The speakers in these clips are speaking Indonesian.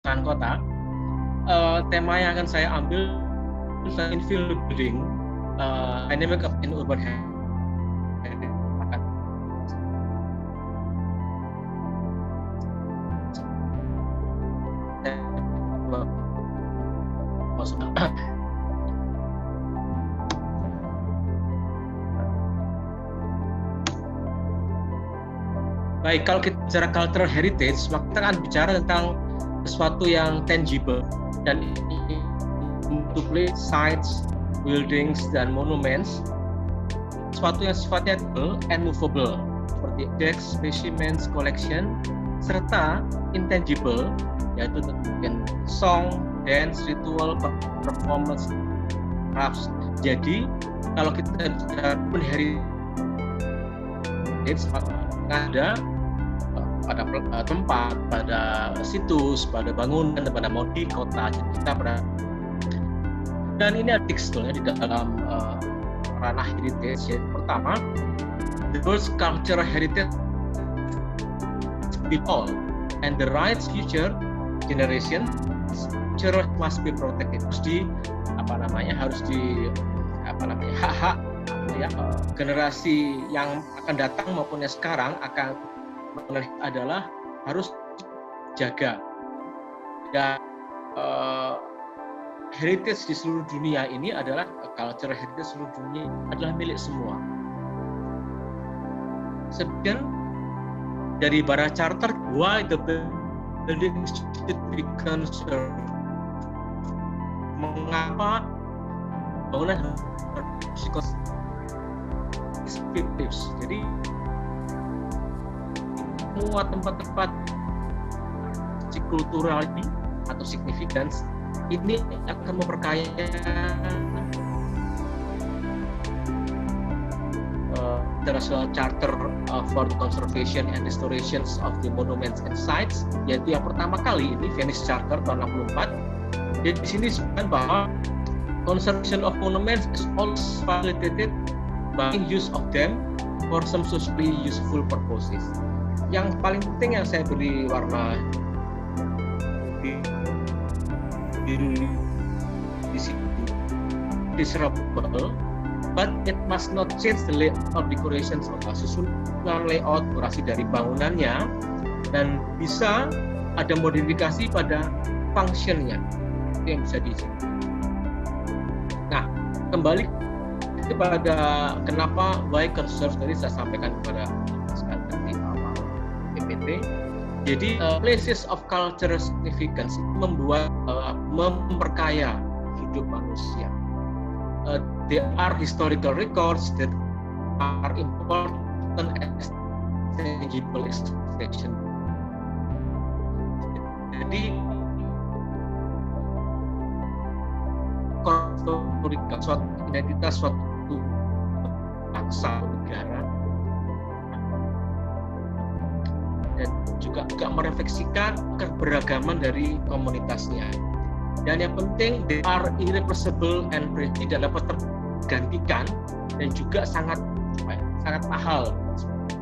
kota. Tema yang akan saya ambil infill building, dynamic in urban heritage. Baik, kalau kita bicara cultural heritage, maka kita akan bicara tentang sesuatu yang tangible dan untuk sites, buildings, dan monuments, sesuatu yang sifatnya tangible and movable, seperti objects, specimens, collection, serta intangible, yaitu mungkin song, dance, ritual, performance, crafts. Jadi, kalau kita bicara heritage, ada pada tempat, pada situs, pada bangunan, pada modi kota kita berada. Dan ini ada sebetulnya di dalam ranah heritage. Yang pertama, the world's cultural heritage people and the rights future generation must be protected. Harus di hak-hak ya, generasi yang akan datang maupun yang sekarang akan adalah harus jaga. Dan heritage di seluruh dunia ini adalah cultural heritage seluruh dunia adalah milik semua. Sebagian dari Bara Charter, why the building should be conserved. Mengapa bangunan harus perspectives. Jadi semua tempat-tempat kultural ini atau significance ini akan memperkaya International Charter for the Conservation and Restoration of the Monuments and Sites, yaitu yang pertama kali ini Venice Charter tahun 64. Jadi di sini disebutkan bahwa conservation of monuments is always facilitated by use of them for some socially useful purposes. Yang paling penting yang saya beri warna biru di sini, disruptable, but it must not change the layout decorations of susunan layout dekorasi dari bangunannya, dan bisa ada modifikasi pada functionnya yang bisa diizinkan. Nah, kembali kepada kenapa why conserve, tadi saya sampaikan kepada sekali awal PPT. Jadi places of cultural significance memperkaya hidup manusia. There are historical records that are important as tangible expression. Jadi suatu identitas suatu bangsa negara, dan juga merefleksikan keberagaman dari komunitasnya. Dan yang penting, they are irreplaceable and precious, dan dapat tergantikan dan juga sangat mahal.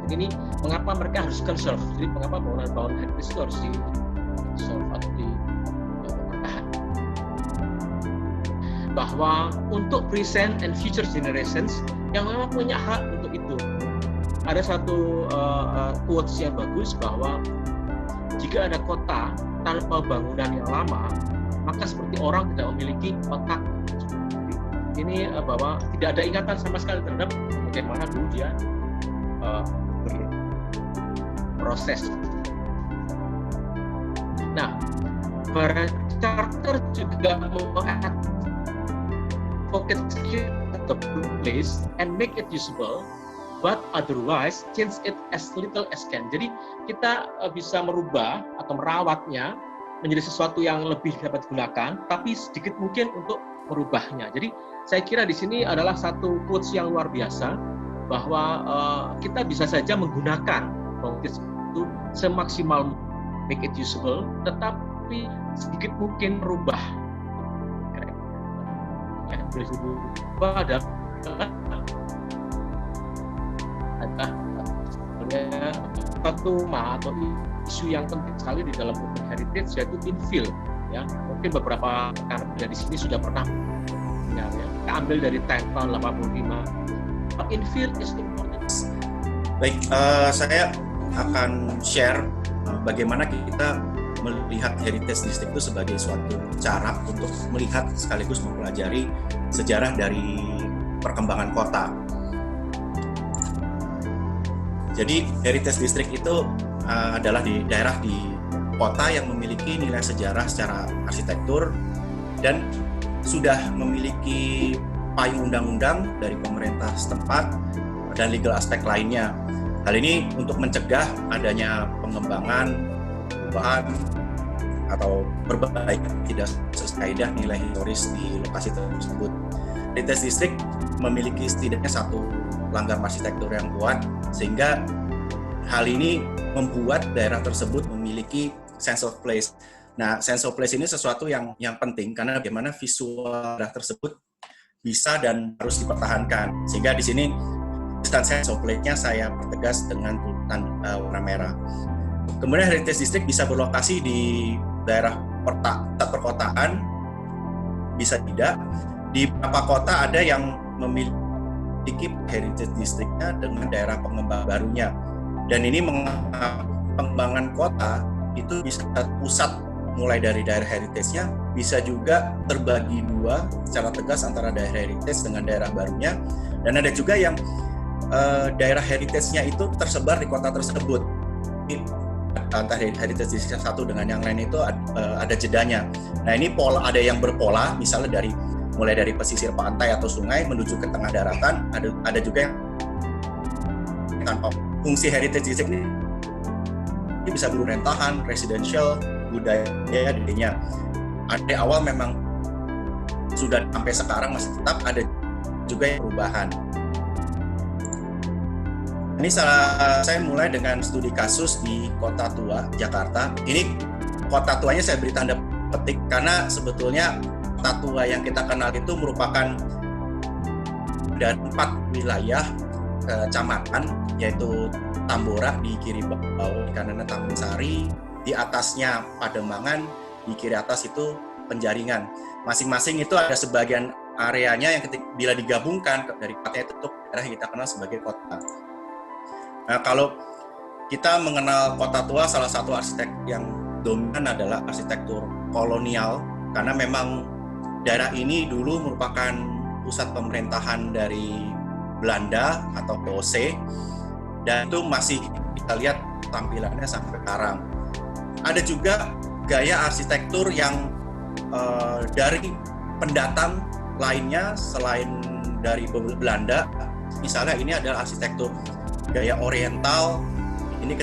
Jadi ini mengapa mereka harus conserve. Jadi mengapa bangunan-bangunan heritage itu harus di-conserve atau dipertahankan. Bahwa untuk present and future generations yang memang punya hak untuk itu. Ada satu quotes yang bagus bahwa jika ada kota tanpa bangunan yang lama, maka seperti orang tidak memiliki otak. Ini bahwa tidak ada ingatan sama sekali terhadap bagaimana dulu dia berproses. Nah, Bara Charter juga advocate the place and make it usable, but otherwise change it as little as can. Jadi kita bisa merubah atau merawatnya menjadi sesuatu yang lebih dapat digunakan, tapi sedikit mungkin untuk merubahnya. Jadi saya kira di sini adalah satu quotes yang luar biasa, bahwa kita bisa saja menggunakan itu semaksimal make it usable, tetapi sedikit mungkin merubah. Ada ya, satu atau isu yang penting sekali di dalam urban heritage yaitu infill. Ya, mungkin beberapa rekan dari sini sudah pernah dengar ya. Kita ambil dari tahun 85. Infill is important. Baik, saya akan share bagaimana kita melihat heritage district itu sebagai suatu cara untuk melihat sekaligus mempelajari sejarah dari perkembangan kota. Jadi heritage district itu adalah di daerah di kota yang memiliki nilai sejarah secara arsitektur dan sudah memiliki payung undang-undang dari pemerintah setempat dan legal aspek lainnya. Hal ini untuk mencegah adanya pengembangan, perubahan, atau perbaikan tidak sesuai kaidah nilai historis di lokasi tersebut. Heritage District memiliki setidaknya satu langkah arsitektur yang kuat, sehingga hal ini membuat daerah tersebut memiliki sense of place. Nah, sense of place ini sesuatu yang penting karena bagaimana visual daerah tersebut bisa dan harus dipertahankan. Sehingga di sini sense of place-nya saya pertegas dengan tulisan warna merah. Kemudian Heritage District bisa berlokasi di daerah perkotaan, bisa tidak. Di beberapa kota ada yang memiliki Heritage District-nya dengan daerah pengembang barunya. Dan ini pengembangan kota itu bisa pusat mulai dari daerah heritage-nya, bisa juga terbagi dua secara tegas antara daerah heritage dengan daerah barunya, dan ada juga yang daerah heritage-nya itu tersebar di kota tersebut. Antara heritage district satu dengan yang lain itu ada jedanya. Nah, ini ada yang berpola, misalnya mulai dari pesisir pantai atau sungai menuju ke tengah daratan, ada juga yang tanpa fungsi heritage district ini bisa berurentahan, residential, budaya, dirinya. Ada awal memang sudah sampai sekarang masih tetap, ada juga yang perubahan. Ini saya mulai dengan studi kasus di Kota Tua, Jakarta. Ini Kota Tuanya saya beri tanda petik karena sebetulnya Kota Tua yang kita kenal itu merupakan dari 4 wilayah kecamatan, yaitu Tambora di kiri bawah, di kanannya Taman-Sari, di atasnya Pademangan, di kiri atas itu Penjaringan. Masing-masing itu ada sebagian areanya yang bila digabungkan dari kota itu daerah yang kita kenal sebagai kota. Nah, kalau kita mengenal Kota Tua, salah satu arsitek yang dominan adalah arsitektur kolonial, karena memang daerah ini dulu merupakan pusat pemerintahan dari Belanda atau VOC, dan itu masih kita lihat tampilannya sampai sekarang. Ada juga gaya arsitektur yang dari pendatang lainnya selain dari Belanda. Misalnya ini adalah arsitektur gaya oriental, ini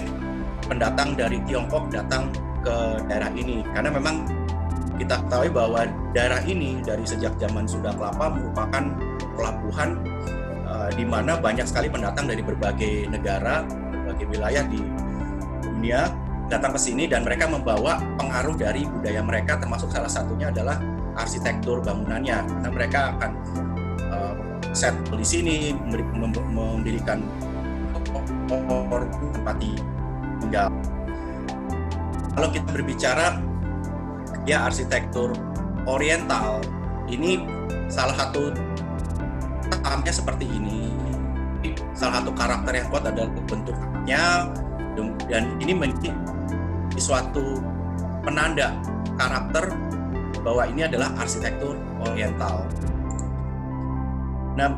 pendatang dari Tiongkok datang ke daerah ini, karena memang kita ketahui bahwa daerah ini dari sejak zaman Sunda Kelapa merupakan pelabuhan di mana banyak sekali pendatang dari berbagai negara, berbagai wilayah di dunia datang ke sini, dan mereka membawa pengaruh dari budaya mereka, termasuk salah satunya adalah arsitektur bangunannya. Karena mereka akan settle di sini, mendirikan tempat tinggal. Kalau kita berbicara ya arsitektur oriental, ini salah satu tampaknya seperti ini. Salah satu karakter yang kuat adalah bentuknya, dan ini menjadi suatu penanda karakter bahwa ini adalah arsitektur oriental. Nah,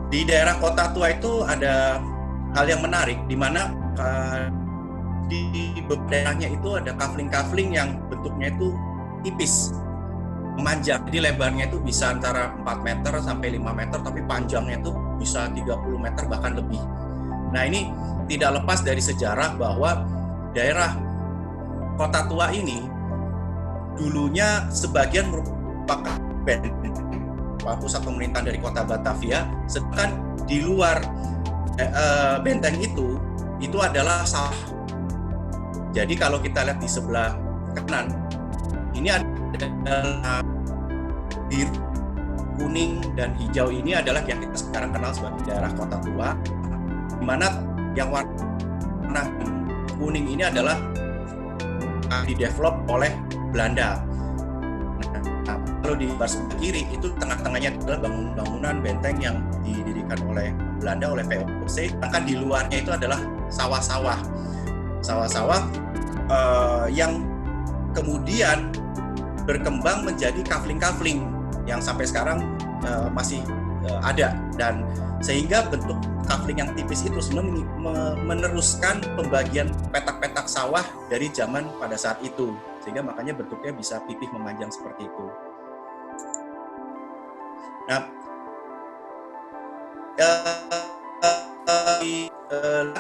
di daerah Kota Tua itu ada hal yang menarik, di mana di daerahnya itu ada kafling-kafling yang bentuknya itu tipis, memanjang. Jadi lebarnya itu bisa antara 4 meter sampai 5 meter, tapi panjangnya itu bisa 30 meter bahkan lebih. Nah, ini tidak lepas dari sejarah bahwa daerah Kota Tua ini dulunya sebagian merupakan pusat pemerintahan dari kota Batavia, sedangkan di luar benteng itu adalah sawah. Jadi kalau kita lihat di sebelah kanan, ini adalah biru, kuning, dan hijau. Ini adalah yang kita sekarang kenal sebagai daerah Kota Tua, di mana yang warna warna kuning ini adalah didevelop oleh Belanda. Nah, kalau di gambar sebelah kiri itu tengah-tengahnya adalah bangunan benteng yang didirikan oleh Belanda, oleh VOC. Sedangkan di luarnya itu adalah sawah-sawah yang kemudian berkembang menjadi kafling-kafling yang sampai sekarang masih ada, dan sehingga bentuk kafling yang tipis itu sebenarnya meneruskan pembagian petak-petak sawah dari zaman pada saat itu, sehingga makanya bentuknya bisa pipih memanjang seperti itu. Nah,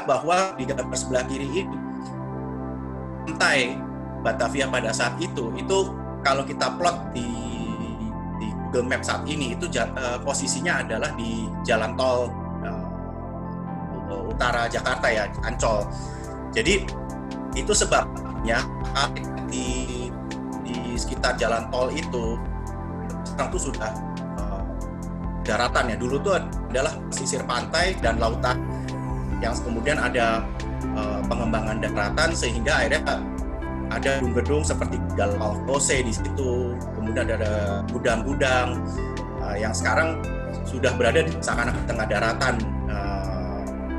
bahwa di gambar sebelah kiri ini pantai Batavia pada saat itu kalau kita plot di Google Map saat ini itu posisinya adalah di jalan tol utara Jakarta ya, Ancol. Jadi itu sebabnya di sekitar jalan tol itu sekarang tuh sudah daratan ya. Dulu tuh adalah pesisir pantai dan lautan yang kemudian ada pengembangan daratan, sehingga akhirnya ada gedung-gedung seperti Galvose di situ, kemudian ada gudang-gudang yang sekarang sudah berada di seakan-akan tengah daratan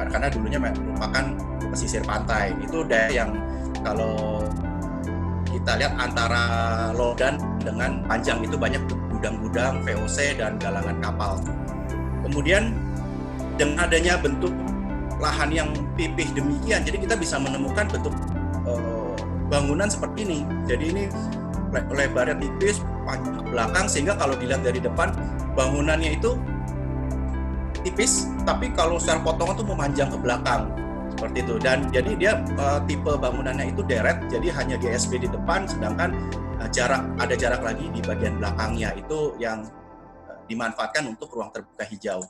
karena dulunya merupakan pesisir pantai. Itu daerah yang kalau kita lihat antara Lodan dengan Panjang itu banyak gudang-gudang VOC dan galangan kapal. Kemudian dengan adanya bentuk lahan yang pipih demikian, jadi kita bisa menemukan bentuk bangunan seperti ini. Jadi ini lebarnya tipis, panjang ke belakang, sehingga kalau dilihat dari depan bangunannya itu tipis, tapi kalau secara potongan tuh memanjang ke belakang seperti itu. Dan jadi dia tipe bangunannya itu deret, jadi hanya GSB di depan, sedangkan ada jarak lagi di bagian belakangnya itu yang dimanfaatkan untuk ruang terbuka hijau.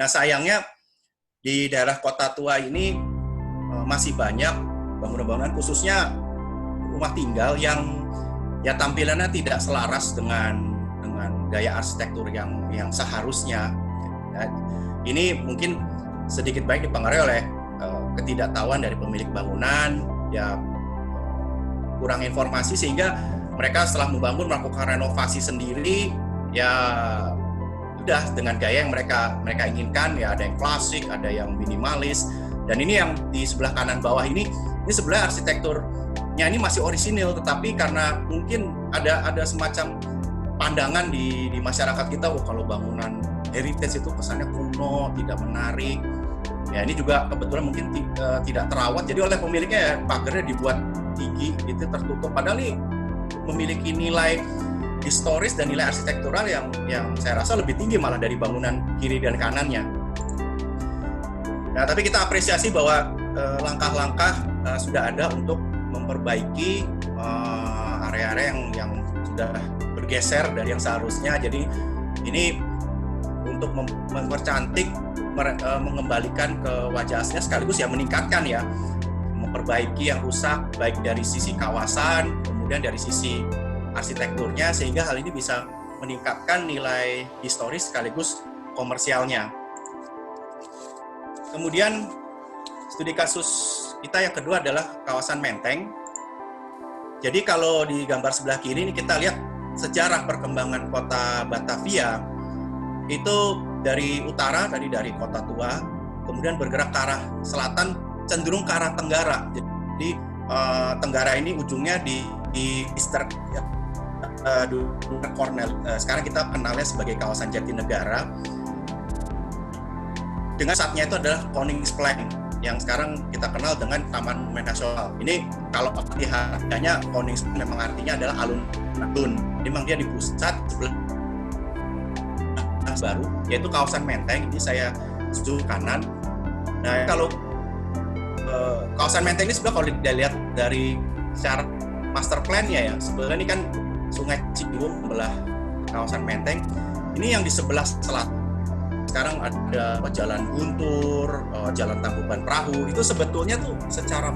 Nah, sayangnya di daerah Kota Tua ini masih banyak bangunan-bangunan, khususnya rumah tinggal yang ya tampilannya tidak selaras dengan gaya arsitektur yang seharusnya. Ya, ini mungkin sedikit baik dipengaruhi oleh ketidaktahuan dari pemilik bangunan, ya kurang informasi, sehingga mereka setelah membangun melakukan renovasi sendiri, ya udah dengan gaya yang mereka inginkan, ya ada yang klasik, ada yang minimalis. Dan ini yang di sebelah kanan bawah ini sebenarnya arsitekturnya ini masih orisinil, tetapi karena mungkin ada semacam pandangan di masyarakat kita, kalau bangunan heritage itu kesannya kuno, tidak menarik. Ya ini juga kebetulan mungkin tidak terawat, jadi oleh pemiliknya ya pagarnya dibuat tinggi, itu tertutup. Padahal ini memiliki nilai historis dan nilai arsitektural yang saya rasa lebih tinggi malah dari bangunan kiri dan kanannya. Nah, tapi kita apresiasi bahwa langkah-langkah sudah ada untuk memperbaiki area-area yang sudah bergeser dari yang seharusnya. Jadi ini untuk mempercantik, mengembalikan ke wajah aslinya, sekaligus ya meningkatkan ya, memperbaiki yang rusak baik dari sisi kawasan, kemudian dari sisi arsitekturnya, sehingga hal ini bisa meningkatkan nilai historis sekaligus komersialnya. Kemudian studi kasus kita yang kedua adalah kawasan Menteng. Jadi kalau di gambar sebelah kiri ini kita lihat sejarah perkembangan kota Batavia itu dari utara, tadi dari Kota Tua, kemudian bergerak ke arah selatan, cenderung ke arah tenggara. Jadi tenggara ini ujungnya di Easter Cornell. Sekarang kita kenalnya sebagai kawasan Jatinegara. Dengan saatnya itu adalah Koningsplein yang sekarang kita kenal dengan Taman Monumen Nasional. Ini kalau artinya Koningsplein memang artinya adalah alun-alun. Memang dia di pusat sebelah baru, yaitu kawasan Menteng. Ini saya zoom kanan. Nah, kalau kawasan Menteng ini sebenarnya kalau dilihat dari secara master plan-nya ya, sebenarnya ini kan Sungai Ciliwung belah kawasan Menteng. Ini yang di sebelah selatan. Sekarang ada Jalan Guntur, Jalan Tangkuban Perahu. Itu sebetulnya tuh secara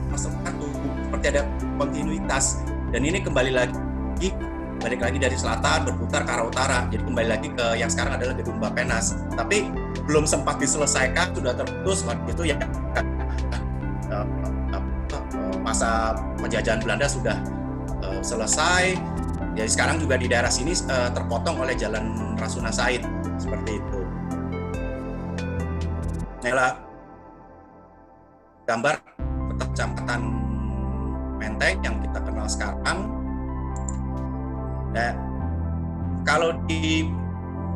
master plan tuh seperti ada kontinuitas. Dan ini balik lagi dari selatan berputar ke arah utara. Jadi kembali lagi ke yang sekarang adalah Gedung Bappenas. Tapi belum sempat diselesaikan, sudah terputus waktu itu ya masa penjajahan Belanda sudah selesai. Jadi sekarang juga di daerah sini terpotong oleh Jalan Rasuna Said seperti itu. Inilah gambar peta Kecamatan Menteng yang kita kenal sekarang. Nah, kalau di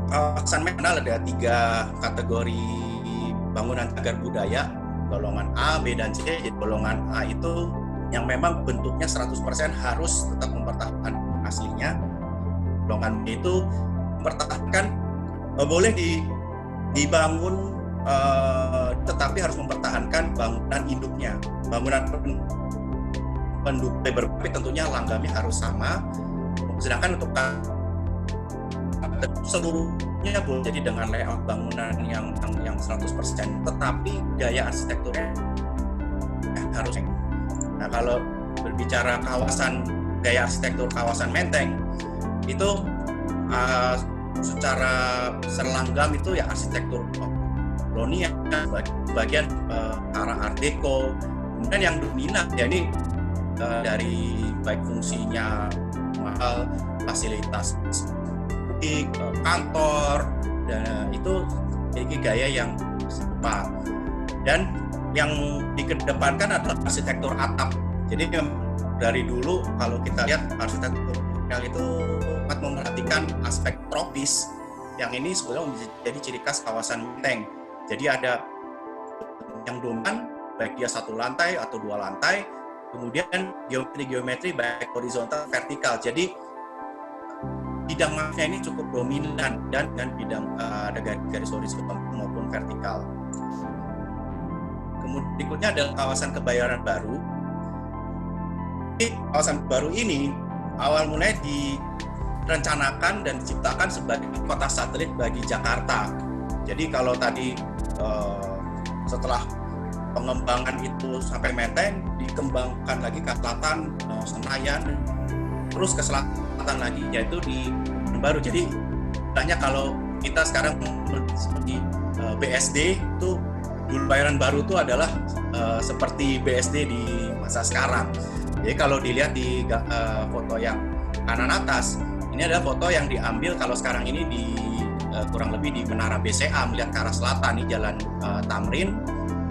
kawasan Menteng ada 3 kategori bangunan cagar budaya, golongan A, B, dan C. Jadi golongan A itu yang memang bentuknya 100% harus tetap mempertahankan aslinya. Golongan B itu mempertahankan, boleh dibangun, tetapi harus mempertahankan bangunan induknya. Bangunan pendukung berbeda tentunya langgamnya harus sama. Sedangkan untuk seluruhnya boleh jadi dengan layout bangunan yang 100%, tetapi gaya arsitekturnya harus. Nah, kalau berbicara kawasan gaya arsitektur kawasan Menteng itu secara serlanggam itu ya arsitektur kolonial, bagian arah Art Deco. Kemudian yang dominan ya ini dari baik fungsinya, fasilitas kantor, dan itu memiliki gaya yang serupa. Dan yang dikedepankan adalah arsitektur atap. Jadi dari dulu kalau kita lihat arsitektur yang itu sangat memperhatikan aspek tropis, yang ini sebetulnya menjadi ciri khas kawasan Menteng. Jadi ada yang dominan, baik dia 1 lantai atau 2 lantai, kemudian geometri baik horizontal, vertikal. Jadi bidang mapnya ini cukup dominan dan dengan bidang ada garis horizontal maupun vertikal. Kemudian berikutnya adalah kawasan Kebayoran Baru. Di kawasan baru ini awal mulai direncanakan dan diciptakan sebagai kota satelit bagi Jakarta. Jadi kalau tadi setelah pengembangan itu sampai Menteng, dikembangkan lagi ke selatan, Senayan, terus ke selatan lagi, yaitu di baru. Jadi banyak kalau kita sekarang seperti BSD itu dulu Kebayoran Baru itu adalah seperti BSD di masa sekarang. Jadi kalau dilihat di foto yang kanan atas, ini adalah foto yang diambil kalau sekarang ini di kurang lebih di Menara BCA, melihat ke arah selatan, di Jalan Tamrin.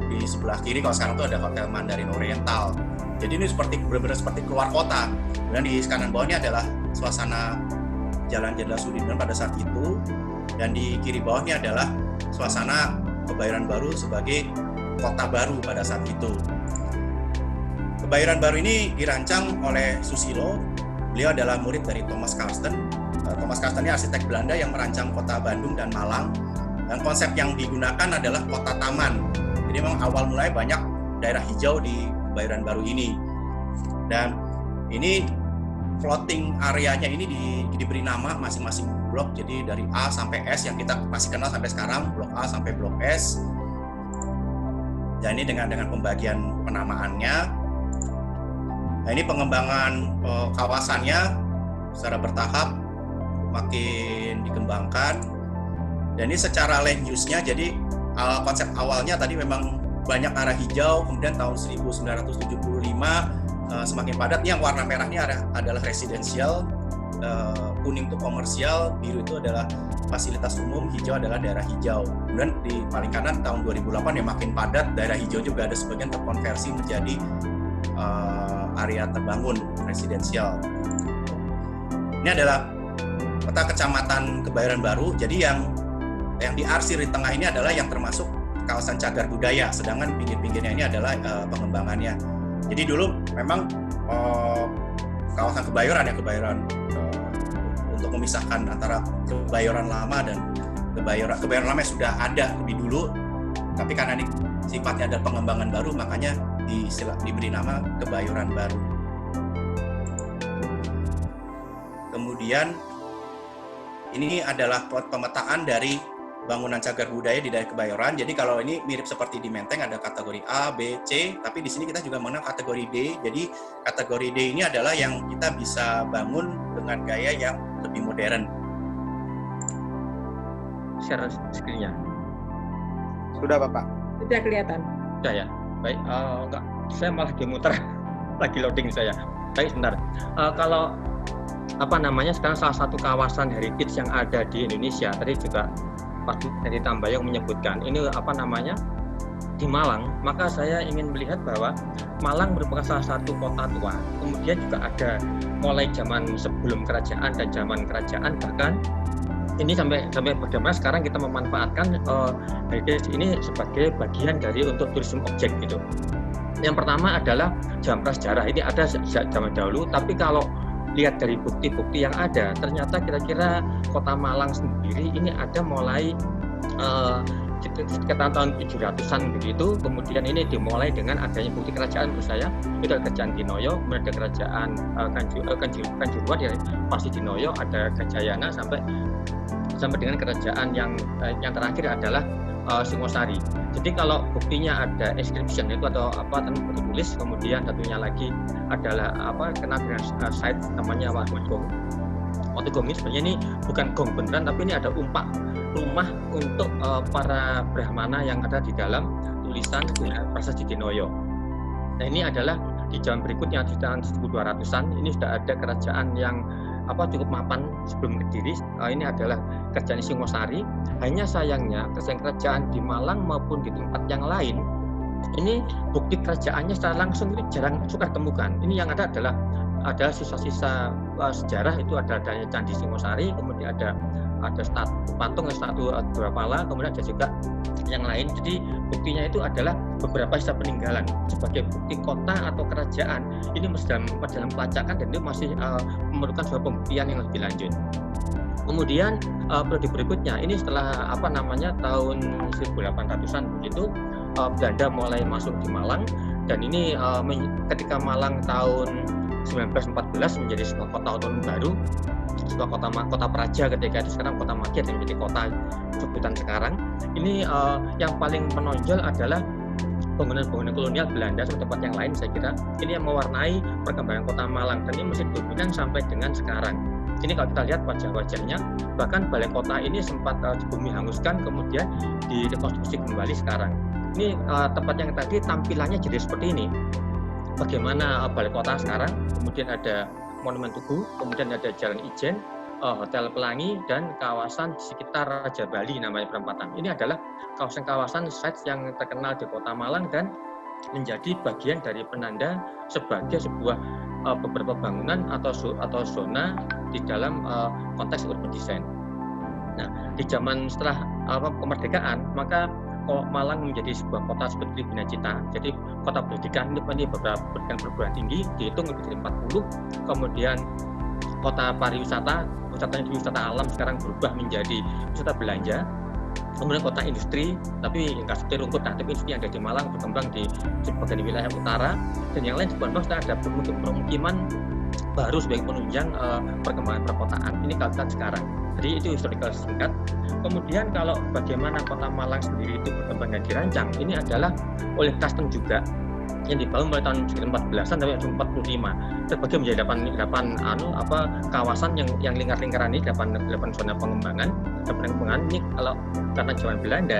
Di sebelah kiri kalau sekarang itu ada Hotel Mandarin Oriental. Jadi ini benar-benar seperti keluar kota. Dan di kanan bawahnya adalah suasana Jalan Jenderal Sudirman pada saat itu, dan di kiri bawahnya adalah suasana Kebayoran Baru sebagai kota baru pada saat itu. Kebayoran Baru ini dirancang oleh Susilo. Beliau adalah murid dari Thomas Karsten. Thomas Karsten ini arsitek Belanda yang merancang kota Bandung dan Malang. Dan konsep yang digunakan adalah kota taman. Jadi memang awal mulai banyak daerah hijau di Kebayoran Baru ini. Dan ini floating areanya ini diberi nama masing-masing blok. Jadi dari A sampai S yang kita masih kenal sampai sekarang, blok A sampai blok S. Dan ini dengan pembagian penamaannya. Nah, ini pengembangan kawasannya secara bertahap makin dikembangkan. Dan ini secara land use-nya, jadi konsep awalnya tadi memang banyak arah hijau, kemudian tahun 1975 semakin padat. Yang warna merah ini adalah residensial, kuning itu komersial, biru itu adalah fasilitas umum, hijau adalah daerah hijau. Kemudian di paling kanan tahun 2008 yang makin padat, daerah hijau juga ada sebagian terkonversi menjadi area terbangun residensial. Ini adalah peta Kecamatan Kebayoran Baru. Jadi yang diarsir di tengah ini adalah yang termasuk kawasan cagar budaya, sedangkan pinggir-pinggirnya ini adalah pengembangannya. Jadi dulu memang kawasan Kebayoran untuk memisahkan antara Kebayoran lama dan Kebayoran lama yang sudah ada lebih dulu, tapi karena ini sifatnya ada pengembangan baru, makanya diberi nama Kebayoran Baru. Kemudian ini adalah pemetaan dari bangunan cagar budaya di daerah Kebayoran. Jadi kalau ini mirip seperti di Menteng, ada kategori A, B, C, tapi di sini kita juga mengenal kategori D. Jadi kategori D ini adalah yang kita bisa bangun dengan gaya yang lebih modern. Share screen-nya. Sudah, Bapak. Sudah kelihatan. Sudah ya. Baik, enggak saya malah dimuter lagi loading saya. Baik, sebentar. Kalau sekarang salah satu kawasan heritage yang ada di Indonesia, tadi juga Pak dari Tambayong menyebutkan ini di Malang, maka saya ingin melihat bahwa Malang merupakan salah satu kota tua. Kemudian juga ada mulai zaman sebelum kerajaan dan zaman kerajaan, bahkan ini sampai bagaimana sekarang kita memanfaatkan heritage ini sebagai bagian dari untuk tourism object gitu. Yang pertama adalah zaman prasejarah, ini ada sejak zaman dahulu, tapi kalau lihat dari bukti-bukti yang ada, ternyata kira-kira kota Malang sendiri ini ada mulai sekitar tahun 700-an begitu. Kemudian ini dimulai dengan adanya bukti kerajaan menurut saya, itu ada kerajaan Dinoyo, kemudian ada kerajaan Kanjuruhan ya, pasti Dinoyo, ada Gajayana sampai dengan kerajaan yang terakhir adalah Singosari. Jadi kalau buktinya ada inscription itu atau tulis, kemudian satunya lagi adalah kena dengan site namanya Watugong. Watugong ini sebenarnya ini bukan gong beneran, tapi ini ada umpak rumah untuk para Brahmana yang ada di dalam tulisan Prasasti Dinoyo. Nah, ini adalah di zaman berikutnya di tahun 1200-an ini sudah ada kerajaan yang cukup mapan sebelum Kediri. Ini adalah kerajaan Singosari. Hanya sayangnya kerajaan di Malang maupun di tempat yang lain ini bukti kerajaannya secara langsung itu jarang suka ditemukan. Ini yang ada adalah sisa-sisa sejarah, itu adanya Candi Singosari, kemudian ada patung Statu Dwarapala, kemudian ada juga yang lain. Jadi buktinya itu adalah beberapa sisa peninggalan sebagai bukti kota atau kerajaan. Ini masih dalam pelacakan dan itu masih memerlukan sebuah pembuktian yang lebih lanjut. Kemudian periode berikutnya ini setelah tahun 1800-an begitu, Belanda mulai masuk di Malang, dan ini ketika Malang tahun 1914 menjadi sebuah kota otonom baru, sebuah kota praja ketika itu, sekarang kota Magyar yang menjadi kota sebutan sekarang. Ini yang paling menonjol adalah bangunan-bangunan kolonial Belanda seperti tempat yang lain, saya kira ini yang mewarnai perkembangan kota Malang, dan ini masih dominan sampai dengan sekarang. Ini kalau kita lihat wajah-wajahnya, bahkan balai kota ini sempat dibumi hanguskan, kemudian direkonstruksi kembali sekarang. Ini tempat yang tadi tampilannya jadi seperti ini. Bagaimana balai kota sekarang, kemudian ada Monumen Tugu, kemudian ada Jalan Ijen, Hotel Pelangi, dan kawasan di sekitar Raja Bali namanya perempatan. Ini adalah kawasan-kawasan sites yang terkenal di kota Malang dan menjadi bagian dari penanda sebagai sebuah beberapa bangunan atau zona di dalam konteks urban design. Nah, di zaman setelah kemerdekaan, maka Malang menjadi sebuah kota seperti Binacita. Jadi kota pendidikan ini beberapa pendidikan perguruan tinggi dihitung lebih dari 40. Kemudian kota pariwisata, wisata alam sekarang berubah menjadi wisata belanja. Kemudian kota industri, tapi nggak seperti rumput, tapi industri yang ada di Malang berkembang di sebagian wilayah utara, dan yang lain sebenarnya sudah ada permukiman baru sebagai penunjang perkembangan perkotaan. Ini kalau sekarang. Jadi itu historical singkat. Kemudian kalau bagaimana kota Malang sendiri itu berkembang dan dirancang, ini adalah oleh custom juga yang dibangun mulai tahun 14-an sampai 45. Terbagi menjadi 8 kawasan yang lingkar-lingkaran ini, 8 zona pengembangan. Ini kalau karena zaman Belanda,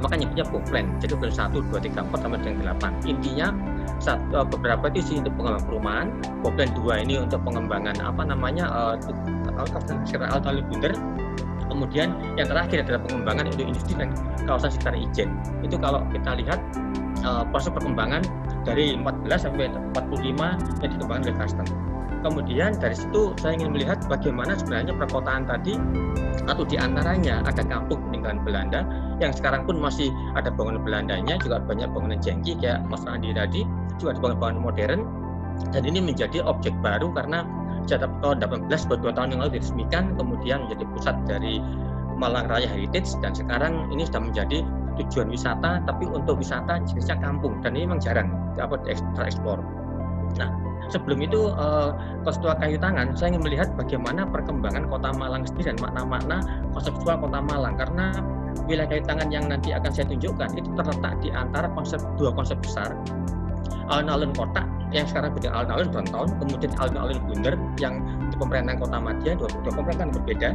maka nyebutnya Boplan. Jadi bukan 1, 2, 3, 4 sampai dengan 8. Intinya beberapa itu untuk pengembangan perumahan, Boplan 2 ini untuk pengembangan sekitar Alun-Alun Bunder. Kemudian yang terakhir adalah pengembangan untuk industri dan kawasan sekitar Ijen. Itu kalau kita lihat proses perkembangan dari 14 sampai 45 yang dikembangkan oleh custom. Kemudian dari situ saya ingin melihat bagaimana sebenarnya perkotaan tadi, atau diantaranya ada kampung peninggalan Belanda yang sekarang pun masih ada bangunan Belandanya, juga banyak bangunan jengki kayak Mas Andi tadi, juga ada bangunan modern, dan ini menjadi objek baru karena sejak tahun 18, 2 tahun yang lalu diresmikan, kemudian menjadi pusat dari Malang Raya Heritage, dan sekarang ini sudah menjadi tujuan wisata, tapi untuk wisata jenisnya kampung, dan ini memang jarang tereksplor. Nah, sebelum itu Konseptual Kayu Tangan, saya ingin melihat bagaimana perkembangan kota Malang sendiri dan makna-makna konseptual kota Malang, karena wilayah kayu tangan yang nanti akan saya tunjukkan itu terletak di antara dua konsep besar. Alun-alun kota yang sekarang beda alun-alun Downtown, kemudian alun-alun Bunder yang di pemerintahan Kota Madya, dua pemerintahan berbeda.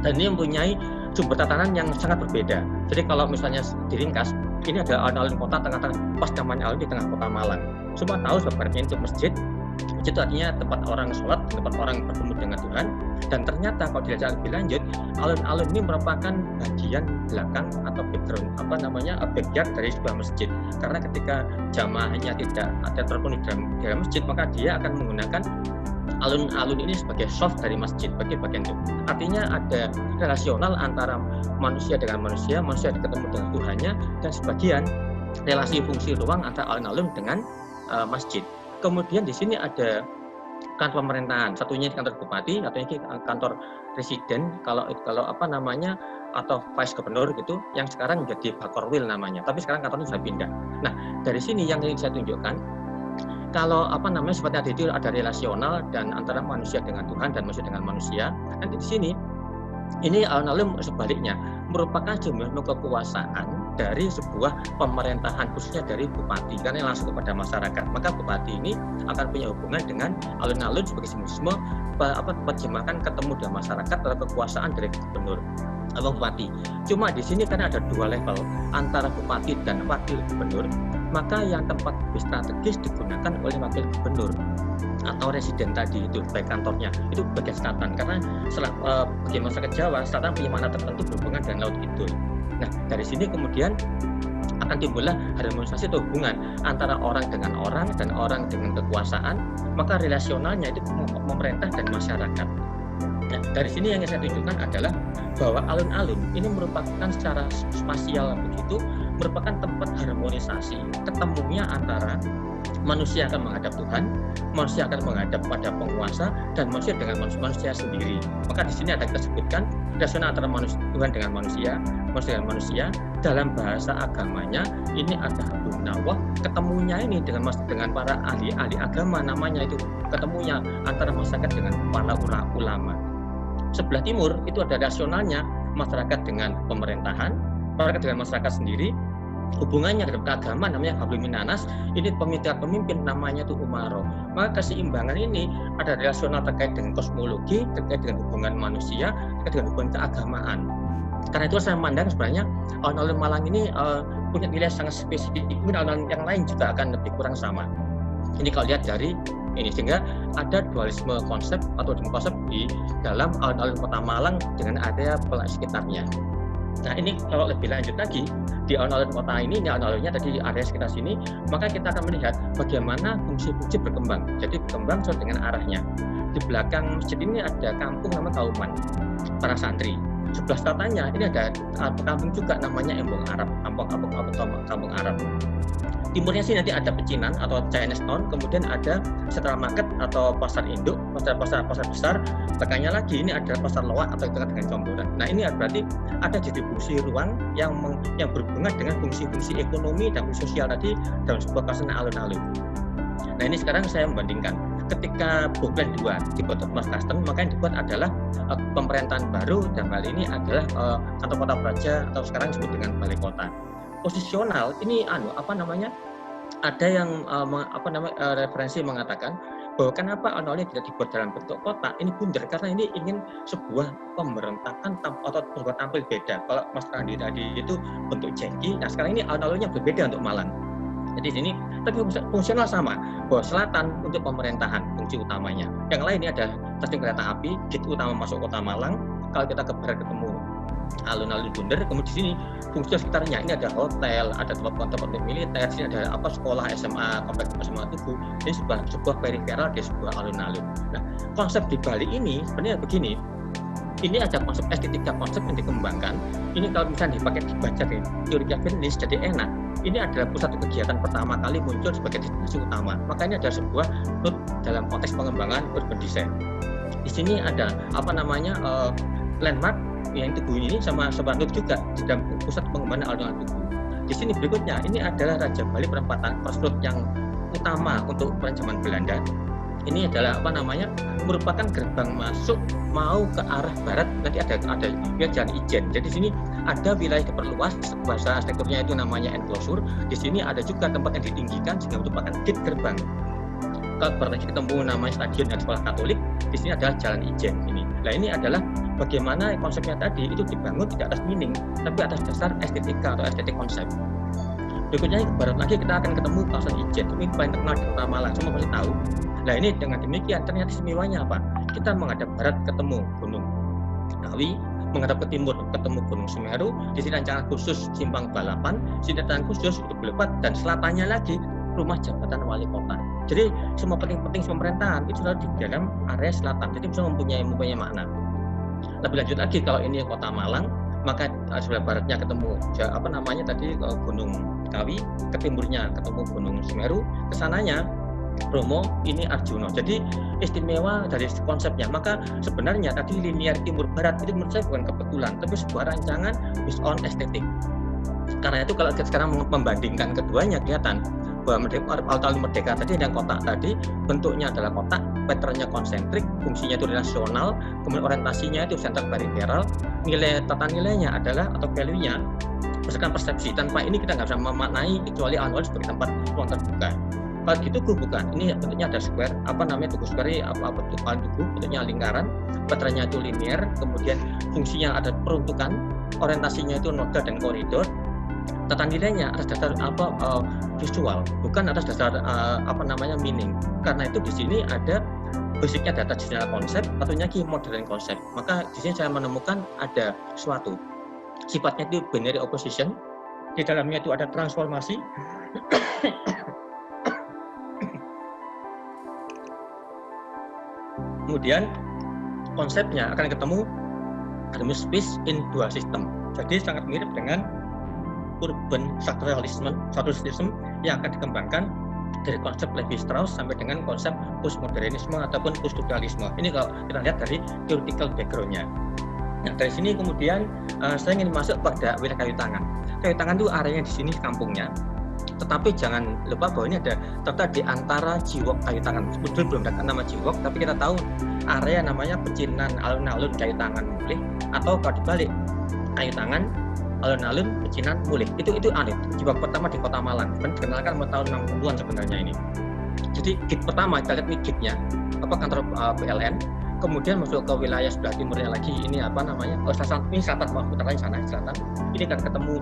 Dan ini mempunyai sumber tatanan yang sangat berbeda. Jadi kalau misalnya diringkas, ini ada alun-alun kota tengah-tengah, pas namanya alun di tengah kota Malang. Semua tahu sebenarnya itu masjid. Masjid itu artinya tempat orang sholat, tempat orang bertemu dengan Tuhan. Dan ternyata kalau dilihat lebih lanjut, alun-alun ini merupakan bagian belakang atau background, backyard dari sebuah masjid. Karena ketika jamaahnya tidak ada terpenuhi dalam masjid, maka dia akan menggunakan alun-alun ini sebagai soft dari masjid, sebagai bagian itu. Artinya ada relasional antara manusia dengan manusia ketemu dengan Tuhannya, dan sebagian relasi fungsi ruang antara alun-alun dengan masjid. Kemudian di sini ada kantor pemerintahan, satunya di kantor bupati, satunya di kantor residen, kalau atau vice gubernur gitu, yang sekarang menjadi Bakorwil namanya, tapi sekarang kantornya sudah pindah. Nah, dari sini yang ingin saya tunjukkan, kalau seperti tadi itu ada relasional dan antara manusia dengan Tuhan dan manusia dengan manusia. Nanti di sini ini alun-alun sebaliknya merupakan jumlah kekuasaan dari sebuah pemerintahan, khususnya dari bupati, karena langsung kepada masyarakat. Maka bupati ini akan punya hubungan dengan alun-alun sebagai simbolisme terjemahkan ketemu dengan masyarakat atau kekuasaan dari gubernur atau bupati. Cuma di sini karena ada dua level antara bupati dan wakil gubernur, maka yang tempat lebih strategis digunakan oleh wakil gubernur atau residen tadi itu, baik kantornya itu bagian selatan, karena bagi masyarakat Jawa selatan punya makna tertentu berhubungan dengan laut Kidul. Nah, dari sini kemudian akan timbullah harmonisasi atau hubungan antara orang dengan orang dan orang dengan kekuasaan, maka relasionalnya itu pemerintah dan masyarakat. Nah, dari sini yang saya tunjukkan adalah bahwa alun-alun ini merupakan secara spasial begitu, merupakan tempat harmonisasi ketemunya antara manusia akan menghadap Tuhan, manusia akan menghadap pada penguasa, dan manusia dengan manusia sendiri. Maka di sini ada kita sebutkan relasional antara Tuhan dengan manusia dengan manusia. Dalam bahasa agamanya ini ada hablum nawah, ketemunya ini dengan para ahli agama, namanya itu ketemunya antara masyarakat dengan para ulama. Sebelah timur itu ada rasionalnya masyarakat dengan pemerintahan, masyarakat dengan masyarakat sendiri. Hubungannya dalam agama namanya hablum minanas, ini pemimpin namanya itu umaro. Maka keseimbangan ini ada relasional terkait dengan kosmologi, terkait dengan hubungan manusia, terkait dengan hubungan keagamaan. Karena itu saya memandang sebenarnya alun-alun Malang ini punya nilai sangat spesifik. Mungkin alun-alun yang lain juga akan lebih kurang sama. Ini kalau lihat dari ini, sehingga ada dualisme konsep atau konsep di dalam alun-alun kota Malang dengan area sekitarnya. Nah, ini kalau lebih lanjut lagi di alun-alun kota ini alun-alunnya tadi di area sekitar sini, maka kita akan melihat bagaimana fungsi-fungsi berkembang. Jadi berkembang sesuai dengan arahnya. Di belakang masjid ini ada kampung nama Kauman, para santri. Sebelah selatannya ini ada kampung juga namanya Embong Arab, kampung Arab. Timurnya sih nanti ada Pecinan atau Chinatown, kemudian ada Central Market atau pasar induk, pasar besar. Belakangnya lagi ini ada pasar loak atau dekat dengan Comboran. Nah, ini berarti ada distribusi ruang yang berhubungan dengan fungsi-fungsi ekonomi dan fungsi sosial tadi dalam sebuah kawasan alun-alun. Nah, ini sekarang saya membandingkan ketika Boklen 2 dibuat Mas Kasten, maka yang dibuat adalah pemerintahan baru, dan hal ini adalah kantor kota praja atau sekarang disebut dengan balai kota. Posisional ini ada yang referensi mengatakan bahwa kenapa alun-alun tidak dibuat dalam bentuk kota, ini bundar karena ini ingin sebuah pemberontakan atau berbuat tampil beda. Kalau Mas Randi tadi itu bentuk jengki, nah sekarang ini alun-alunnya berbeda untuk Malang. Jadi sini tapi fungsional sama, bahwa selatan untuk pemerintahan fungsi utamanya. Yang lain ini ada stasiun kereta api, gate utama masuk kota Malang. Kalau kita ke barat ketemu alun-alun bundar, kemudian di sini fungsi sekitarnya ini ada hotel, ada tempat militer, sini ada sekolah SMA, kompleks SMA Tugu. Ini sebuah periferal di sebuah alun-alun. Nah, konsep di Bali ini sebenarnya begini. Ini ada konsep estetika, konsep yang dikembangkan. Ini kalau misalnya dibaca di teori Cavendish jadi enak. Ini adalah pusat kegiatan pertama kali muncul sebagai destinasi utama. Maka ini ada sebuah nut dalam konteks pengembangan urban design. Di sini ada landmark yang Tugu ini sama sebuah nut juga di dalam pusat pengembangan alun-alun Tugu. Di sini berikutnya ini adalah Raja Bali perempatan crossroad yang utama untuk zaman Belanda. Ini adalah merupakan gerbang masuk mau ke arah barat, nanti ada jalan Ijen. Jadi di sini ada wilayah diperluas, bahasa arsitekturnya itu namanya enclosure. Di sini ada juga tempat yang ditinggikan sehingga merupakan gate gerbang. Kalau berarti ketemu namanya stadion dan sekolah Katolik, di sini adalah jalan Ijen ini. Nah, ini adalah bagaimana konsepnya tadi itu dibangun tidak atas meaning, tapi atas dasar estetika atau estetik konsep. Berikutnya ke barat lagi kita akan ketemu kawasan Ijen, ini paling terkenal di Kota Malang, semua pasti tahu. Nah ini dengan demikian ternyata istimewanya apa? Kita menghadap barat ketemu Gunung Kawi, menghadap ke timur ketemu Gunung Semeru, di sini rancangan khusus Simpang Balapan, sini rancangan khusus untuk Boulevard, dan selatannya lagi rumah jabatan wali kota. Jadi semua penting-penting pemerintahan itu sudah di dalam area selatan, jadi bisa mempunyai makna. Lebih lanjut lagi kalau ini Kota Malang, maka sebelah baratnya ketemu Gunung Kawi, ke timurnya ketemu Gunung Semeru, ke sananya Bromo, ini Arjuna. Jadi istimewa dari konsepnya. Maka sebenarnya tadi linear timur barat itu menurut saya bukan kebetulan, tapi sebuah rancangan based on estetik. Karena itu kalau kita sekarang membandingkan keduanya kelihatan bahwa Alun-Alun Merdeka tadi yang kotak tadi bentuknya adalah kotak, patternnya konsentrik, fungsinya itu relasional, kemudian orientasinya itu center periferal, tata nilainya adalah atau value-nya berdasarkan persepsi. Tanpa ini kita nggak bisa memaknai kecuali Alun-Alun sebagai tempat ruang terbuka. Kalau gitu bukan, ini bentuknya ada square, tugu square, tugu, bentuknya lingkaran, patternnya itu linear, kemudian fungsinya ada peruntukan, orientasinya itu noda dan koridor, tata nilainya atas dasar visual, bukan atas dasar meaning. Karena itu di sini ada basicnya data general konsep, satunya lagi modern konsep. Maka di sini saya menemukan ada suatu sifatnya itu binary opposition, di dalamnya itu ada transformasi. Kemudian konsepnya akan ketemu harmonious space in dual system. Jadi sangat mirip dengan urban structuralism yang akan dikembangkan dari konsep Levi-Strauss sampai dengan konsep postmodernisme ataupun poststructuralisme. Ini kalau kita lihat dari theoretical background-nya. Nah, dari sini kemudian saya ingin masuk pada wilayah Kayu Tangan. Kayu Tangan itu areanya di sini kampungnya. Tetapi jangan lupa bahwa ini ada ternyata di antara Jiwok Kayu Tangan. Sebetulnya belum ada nama Jiwok, tapi kita tahu area namanya pecinan alun-alun Kayu Tangan Mulih, atau kalau dibalik Kayu Tangan alun-alun pecinan Mulih. Itu aneh. Jiwok pertama di Kota Malang, dikenalkan tahun 60-an sebenarnya ini. Jadi gate pertama kita lihat ini gate-nya, kantor PLN. Kemudian masuk ke wilayah sebelah timurnya lagi, ini selatan, utara sana selatan. Ini akan ketemu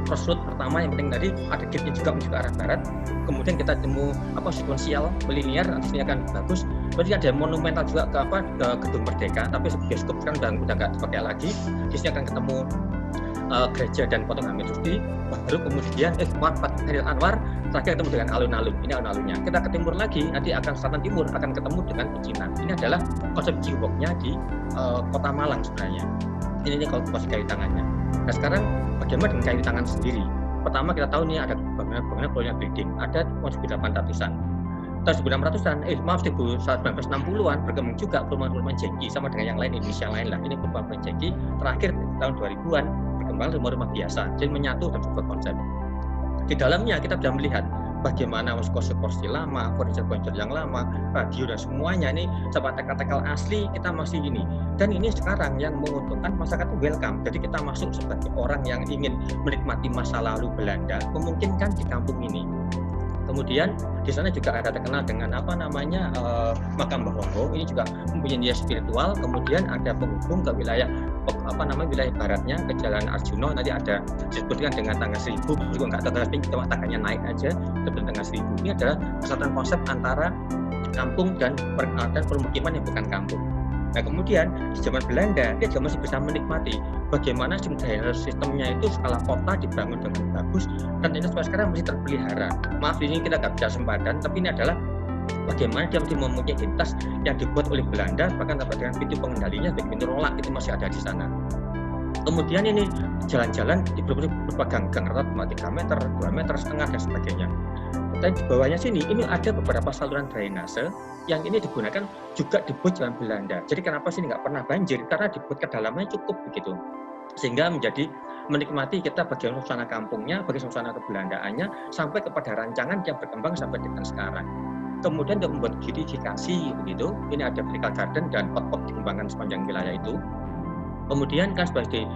crossroad pertama yang penting tadi ada gate-nya juga menuju ke arah barat. Kemudian kita temu sekuensial linear, nanti ini akan bagus. Berarti ada monumental juga ke Gedung Merdeka, tapi bioskop sekarang udah nggak dipakai lagi. Di sini akan ketemu gereja dan patung Hamid Rusdi. Baru kemudian Khairil Anwar, terakhir ketemu dengan alun-alun. Ini alun-alunnya. Kita ke timur lagi, nanti akan selatan timur akan ketemu dengan pecinan. Ini adalah konsep Jiwoknya di Kota Malang sebenarnya. Ini kalau Kayu Tangannya. Nah sekarang bagaimana dengan Kayu Tangan sendiri? Pertama kita tahu ini ada bangunan kolonial building, ada 1800-an. Tahun 1600-an, 1960-an berkembang juga perumahan-perumahan jengki sama dengan yang lain, Indonesia lain lah. Ini perumahan jengki. Terakhir tahun 2000-an berkembang rumah-rumah biasa, jadi menyatu dalam sebuah konsep. Di dalamnya kita bisa melihat bagaimana kursi-kursi lama, furniture yang lama, radio dan semuanya ini sampai tekal-tekal asli kita masih ini. Dan ini sekarang yang menguntungkan masyarakat welcome. Jadi kita masuk sebagai orang yang ingin menikmati masa lalu Belanda, memungkinkan di kampung ini. Kemudian di sana juga ada terkenal dengan makam Mbah Wonggo. Ini juga mempunyai nilai spiritual. Kemudian ada penghubung ke wilayah wilayah baratnya ke Jalan Arjuna. Nanti ada disebutkan dengan tangga 1000, juga nggak tahu tapi cuma tangganya naik aja sebelum tangga 1000. Ini adalah kesatuan konsep antara kampung dan permukiman yang bukan kampung. Nah kemudian di zaman Belanda dia juga masih bisa menikmati bagaimana sistemnya itu skala kota dibangun dengan bagus dan ini sampai sekarang masih terpelihara. Maaf ini kita nggak bisa sempadan, tapi ini adalah bagaimana dia masih mempunyai identitas yang dibuat oleh Belanda, bahkan dapat dengan pintu pengendalinya sebagai pintu rolak itu masih ada di sana. Kemudian ini jalan-jalan di beberapa gang rata 3 meter, 2 meter setengah dan sebagainya. Dan di bawahnya sini ini ada beberapa saluran drainase yang ini digunakan juga dibuat zaman Belanda. Jadi kenapa sini nggak pernah banjir? Karena dibuat kedalamannya cukup begitu. Sehingga menjadi menikmati kita bagian suasana kampungnya, bagian suasana kebelandaannya, sampai kepada rancangan yang berkembang sampai dengan sekarang. Kemudian untuk membuat beautifikasi begitu, ini ada vertical garden dan pot-pot dikembangkan sepanjang wilayah itu. Kemudian kan sebagai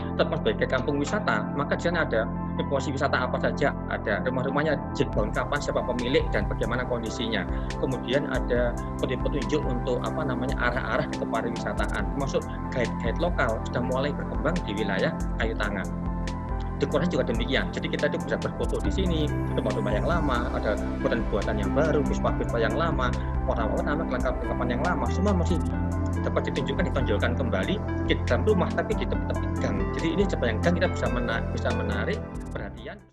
kampung wisata, maka di sana ada informasi wisata apa saja, ada rumah-rumahnya dibangun kapan, siapa pemilik dan bagaimana kondisinya. Kemudian ada petunjuk untuk arah-arah ke pariwisataan, termasuk guide lokal sudah mulai berkembang di wilayah Kayu Tangan. dekornya juga demikian. Jadi kita itu bisa berfoto di sini, rumah-rumah yang lama, ada buatan-buatan yang baru, puspa-puspa yang lama, warna-warna, kelengkapan yang lama, semua masih dapat ditonjolkan kembali di dalam rumah, tapi kita tetap gang. Jadi ini sepanjang gang kita bisa menarik perhatian.